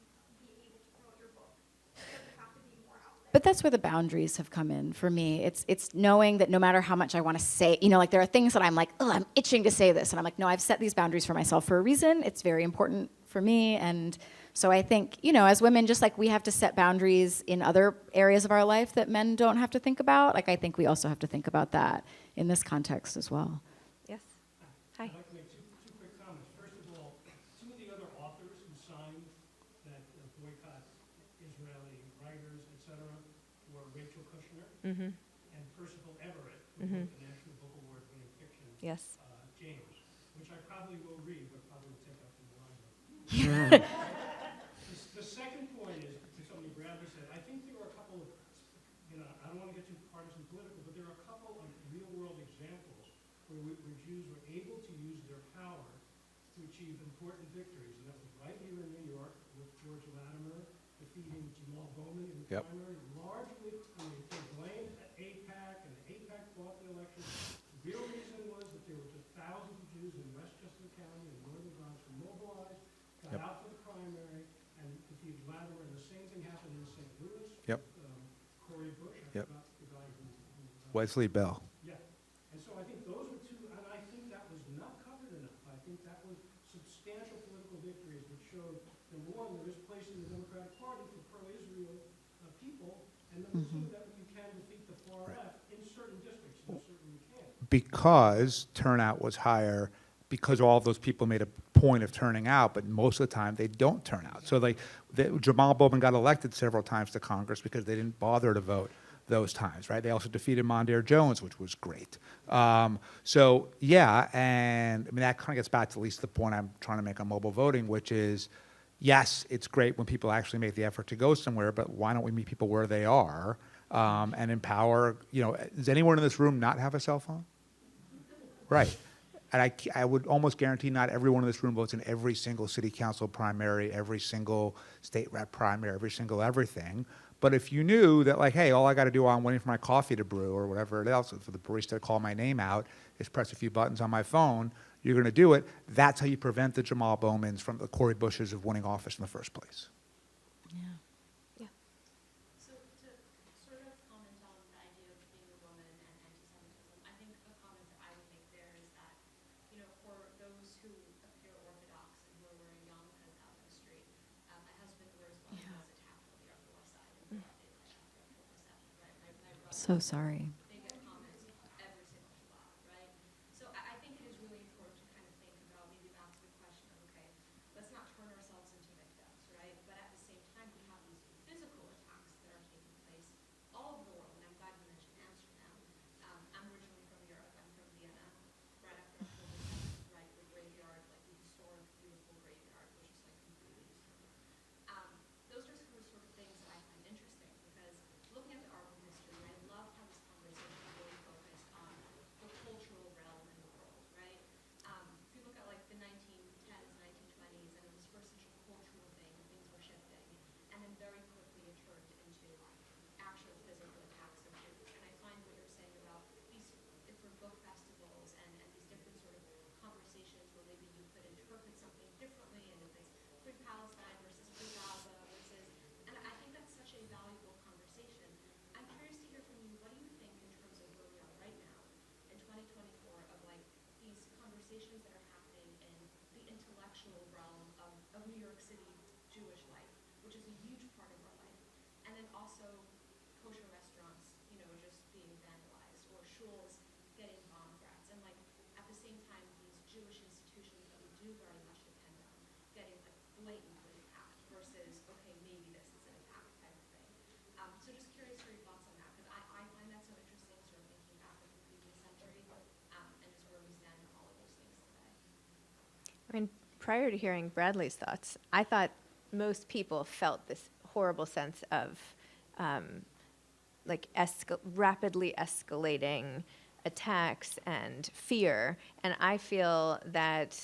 G: be able to promote your book. So you have to be more out there.
B: But that's where the boundaries have come in for me. It's knowing that no matter how much I want to say, like there are things that I'm like, oh, I'm itching to say this. And I'm like, no, I've set these boundaries for myself for a reason. It's very important for me. And so I think, as women, just like we have to set boundaries in other areas of our life that men don't have to think about, like I think we also have to think about that in this context as well.
C: Yes. Hi.
H: I'd like to make two quick comments. First of all, two of the other authors who signed that boycott Israeli writers, et cetera, were Rachel Kushner
C: Mm-hmm.
H: and Percival Everett, who wrote the National Book Award-winning fiction,
C: Yes.
H: James, which I probably will read, but probably will take up from the library. The second point is to something Bradley said. I think there are a couple of, I don't want to get too partisan political, but there are a couple of real-world examples where Jews were able to use their power to achieve important victories. And that was right here in New York with George Latimer defeating Jamal Bowman in the
D: Yep.
H: primary. Largely, they blamed AIPAC, and AIPAC fought the election. The real reason was that there were just thousands of Jews in Westchester County and Northern Bronx who mobilized, got
D: Yep.
H: out for the primary, and defeated Latimer. And the same thing happened in St. Louis.
D: Yep.
H: Corey Bush, I
D: Yep.
H: forgot the guy who
D: Wesley Bell.
H: yeah, and so I think those were two, and I think that was not covered enough. I think that was substantial political victories which showed, number one, there is place in the Democratic Party for pro-Israel people, and number two, that you can defeat the far left in certain districts, and certainly you can.
D: Because turnout was higher, because all of those people made a point of turning out, but most of the time they don't turn out. So Jamal Bowman got elected several times to Congress because they didn't bother to vote those times, right? They also defeated Mondaire Jones, which was great. So yeah, and I mean that kind of gets back to at least the point I'm trying to make on mobile voting, which is, yes, it's great when people actually make the effort to go somewhere, but why don't we meet people where they are and empower? Does anyone in this room not have a cell phone? Right. And I would almost guarantee not everyone in this room votes in every single city council primary, every single state rep primary, every single everything. But if you knew that, like, hey, all I got to do while I'm waiting for my coffee to brew or whatever else, for the barista to call my name out, is press a few buttons on my phone, you're going to do it. That's how you prevent the Jamal Bowmans from the Cory Bushes of winning office in the first place.
C: Yeah.
F: So to sort of comment on the idea of being a woman and anti-Semitism, I think a comment that I would make there is that, you know, for those who appear Orthodox and who are wearing yarmulkes out in the street, my husband wears one who was attacked on the Upper West Side in broad daylight after October 7th, right? My brother,
B: So sorry.
F: they get comments every single Shabbat, right? So I think it is really important to kind of think about, maybe ask the question of, okay, let's not turn ourselves into victims, right? But at the same time, we have these physical attacks that are taking place all over the world, and I'm glad you mentioned Amsterdam. I'm originally from Europe. I'm from Vienna. Right after October 7th, right, the graveyard, like the historic, beautiful graveyard, was just like completely destroyed. Those are sort of things that I find interesting, because looking at the arc of history, I love how this conversation really focused on the cultural realm in the world, right? If you look at like the 1910s, 1920s, and it was first such a cultural thing, things were shifting, and then very quickly it turned into actual physical attacks of Jews. And I find what you're saying about these different book festivals and these different sort of conversations where maybe you could interpret something differently, and if it's pre-Palestine versus pre-Gaza versus, and I think that's such a valuable conversation. I'm curious to hear from you, what do you think in terms of where we are right now in 2024 of like these conversations that are happening in the intellectual realm of New York City Jewish life, which is a huge part of our life, and then also kosher restaurants, you know, just being vandalized, or shuls getting bomb threats, and like at the same time these Jewish institutions that we do very much depend on getting like blatantly attacked versus, okay, maybe this is an attack type of thing. So just curious for your thoughts on that, because I find that so interesting, sort of thinking back of the previous century, and just where we stand on all of those things today.
C: I mean, prior to hearing Bradley's thoughts, I thought most people felt this horrible sense of like rapidly escalating attacks and fear. And I feel that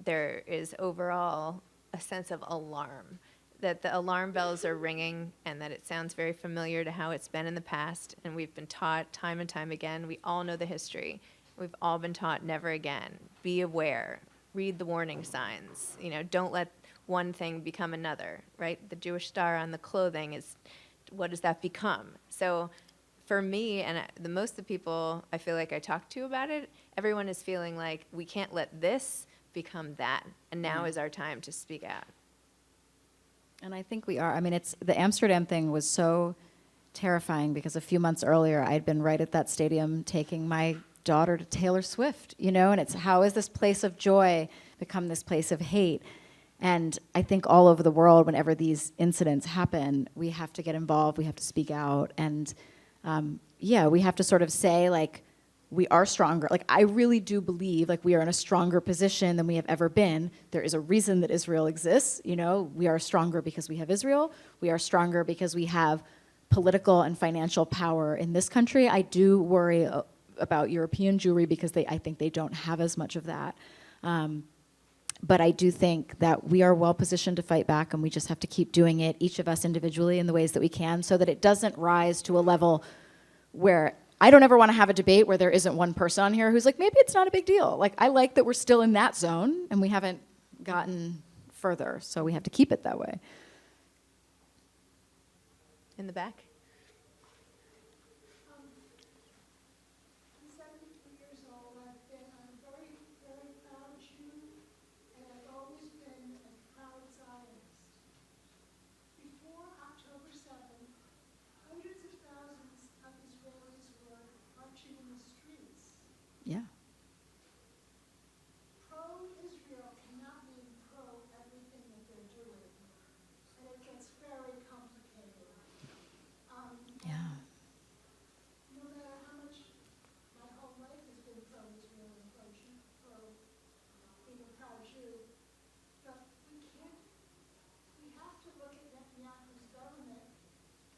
C: there is overall a sense of alarm, that the alarm bells are ringing, and that it sounds very familiar to how it's been in the past. And we've been taught time and time again, we all know the history. We've all been taught never again, be aware, read the warning signs, you know, don't let one thing become another, right? The Jewish star on the clothing is, what does that become? So for me, and the most of the people I feel like I talk to about it, everyone is feeling like we can't let this become that, and now is our time to speak out.
B: And I think we are. I mean, it's the Amsterdam thing was so terrifying because a few months earlier I'd been right at that stadium taking my daughter to Taylor Swift, you know, and it's how has this place of joy become this place of hate? And I think all over the world, whenever these incidents happen, we have to get involved, we have to speak out, and we have to sort of say, like, we are stronger. Like, I really do believe, like, we are in a stronger position than we have ever been. There is a reason that Israel exists, you know. We are stronger because we have Israel. We are stronger because we have political and financial power in this country. I do worry about European Jewry because I think they don't have as much of that. But I do think that we are well positioned to fight back, and we just have to keep doing it, each of us individually, in the ways that we can, so that it doesn't rise to a level where I don't ever want to have a debate where there isn't one person on here who's like, maybe it's not a big deal. Like, I like that we're still in that zone, and we haven't gotten further, so we have to keep it that way.
C: In the back?
I: I'm 73 years old. I've been a very, very proud Jew, and I've always been a proud Zionist. Before October 7th, hundreds of thousands of Israelis were marching in the streets.
B: Yeah.
I: Pro-Israel cannot mean pro everything that they're doing, and it gets very complicated.
B: Yeah.
I: No matter how much my whole life has been pro-Israel and pro-Jew, being a proud Jew, but we have to look at Netanyahu's government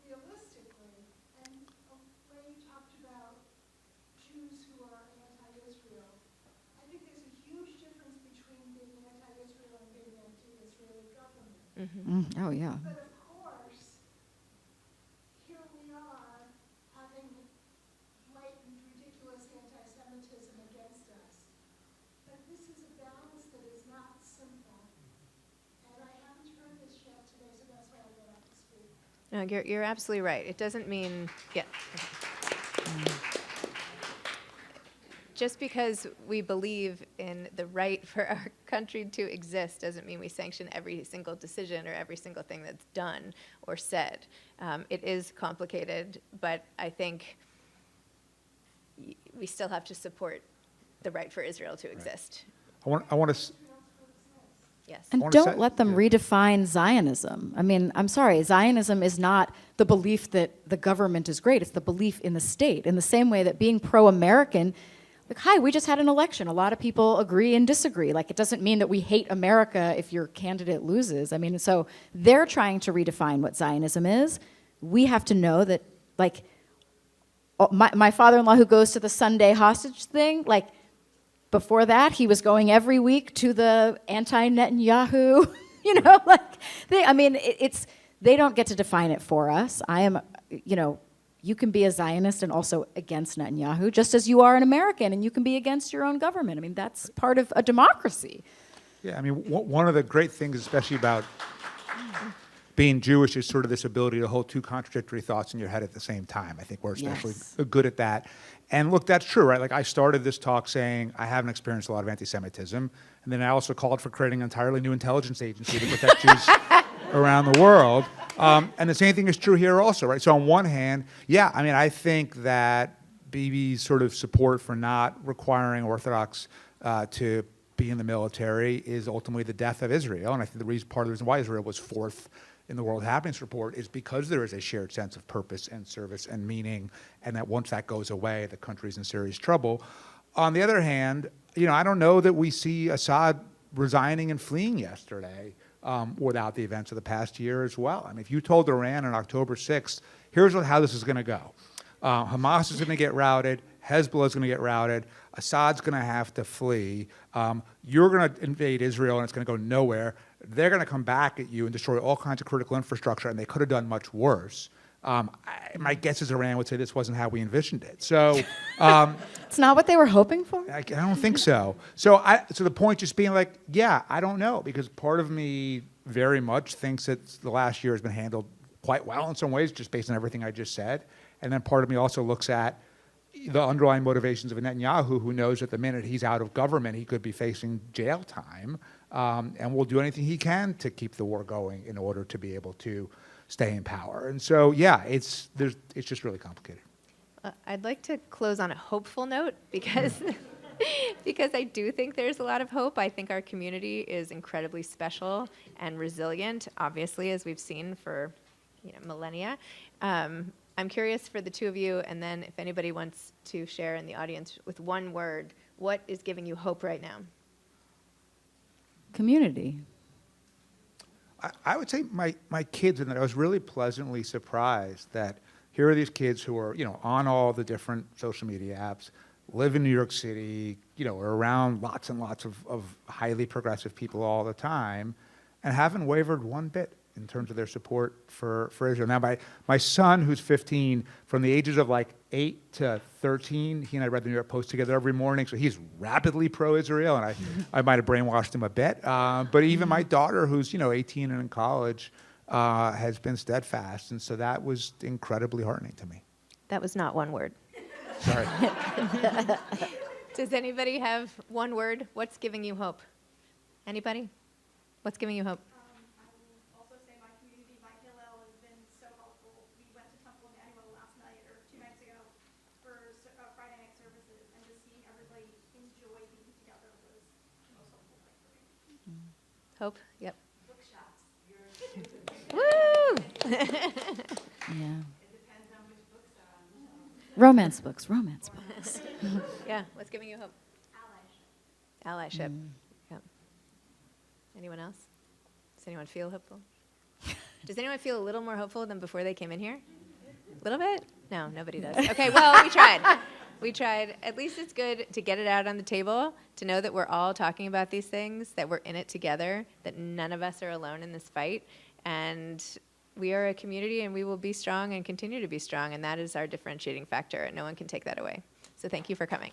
I: realistically. And when you talked about Jews who are anti-Israel, I think there's a huge difference between being anti-Israel and being anti-Israeli government.
B: Oh, yeah.
I: But of course,
C: No, you're absolutely right. It doesn't mean, yeah. Just because we believe in the right for our country to exist doesn't mean we sanction every single decision or every single thing that's done or said. It is complicated, but I think we still have to support the right for Israel to exist.
D: I want to.
C: Yes.
B: And
D: wanna
B: don't
D: say-
B: let them
D: yeah.
B: redefine Zionism. I mean, I'm sorry, Zionism is not the belief that the government is great. It's the belief in the state. In the same way that being pro-American, like, hi, we just had an election. A lot of people agree and disagree. Like, it doesn't mean that we hate America if your candidate loses. I mean, so they're trying to redefine what Zionism is. We have to know that, like, my father-in-law who goes to the Sunday hostage thing, like, before that, he was going every week to the anti-Netanyahu, like, they don't get to define it for us. I am, you can be a Zionist and also against Netanyahu, just as you are an American and you can be against your own government. I mean, that's part of a democracy.
D: Yeah, I mean, one of the great things, especially about being Jewish, is sort of this ability to hold two contradictory thoughts in your head at the same time. I think we're especially
B: Yes.
D: good at that. And look, that's true, right? Like, I started this talk saying I haven't experienced a lot of anti-Semitism, and then I also called for creating an entirely new intelligence agency to protect Jews around the world. And the same thing is true here also, right? So on one hand, yeah, I mean, I think that Bibi's sort of support for not requiring Orthodox to be in the military is ultimately the death of Israel. And I think part of the reason why Israel was fourth in the World Happiness Report is because there is a shared sense of purpose and service and meaning, and that once that goes away, the country's in serious trouble. On the other hand, I don't know that we see Assad resigning and fleeing yesterday without the events of the past year as well. I mean, if you told Iran on October 6th, here's how this is going to go. Hamas is going to get routed. Hezbollah is going to get routed. Assad's going to have to flee. You're going to invade Israel, and it's going to go nowhere. They're going to come back at you and destroy all kinds of critical infrastructure, and they could have done much worse. My guess is Iran would say this wasn't how we envisioned it. So
B: It's not what they were hoping for?
D: I don't think so. So the point just being like, yeah, I don't know, because part of me very much thinks that the last year has been handled quite well in some ways, just based on everything I just said. And then part of me also looks at the underlying motivations of a Netanyahu, who knows that the minute he's out of government, he could be facing jail time, and will do anything he can to keep the war going in order to be able to stay in power. And so, yeah, it's just really complicated.
C: I'd like to close on a hopeful note because because I do think there's a lot of hope. I think our community is incredibly special and resilient, obviously, as we've seen for millennia. I'm curious for the two of you, and then if anybody wants to share in the audience with one word, what is giving you hope right now?
B: Community.
D: I would say my kids, and that I was really pleasantly surprised that here are these kids who are, on all the different social media apps, live in New York City, are around lots and lots of highly progressive people all the time, and haven't wavered one bit in terms of their support for Israel. Now, my son, who's 15, from the ages of 8 to 13, he and I read the New York Post together every morning, so he's rapidly pro-Israel, and I might have brainwashed him a bit. But even my daughter, who's 18 and in college, has been steadfast, and so that was incredibly heartening to me.
C: That was not one word.
D: Sorry.
C: Does anybody have one word? What's giving you hope? Anybody? What's giving you hope?
G: I will also say my community, my Hillel, has been so helpful. We went to Temple Emmanuel last night, or 2 nights ago, for Friday night services, and just seeing everybody enjoy being together was the most helpful thing for me.
C: Hope? Yep.
E: Bookshops.
C: Woo!
B: Yeah.
E: It depends on which books are on the shelf.
B: Romance books.
C: Yeah. What's giving you hope? Allyship. Yep. Anyone else? Does anyone feel hopeful? Does anyone feel a little more hopeful than before they came in here? A little bit? No, nobody does. Okay, well, we tried. We tried. At least it's good to get it out on the table, to know that we're all talking about these things, that we're in it together, that none of us are alone in this fight. And we are a community, and we will be strong and continue to be strong, and that is our differentiating factor, and no one can take that away. So thank you for coming.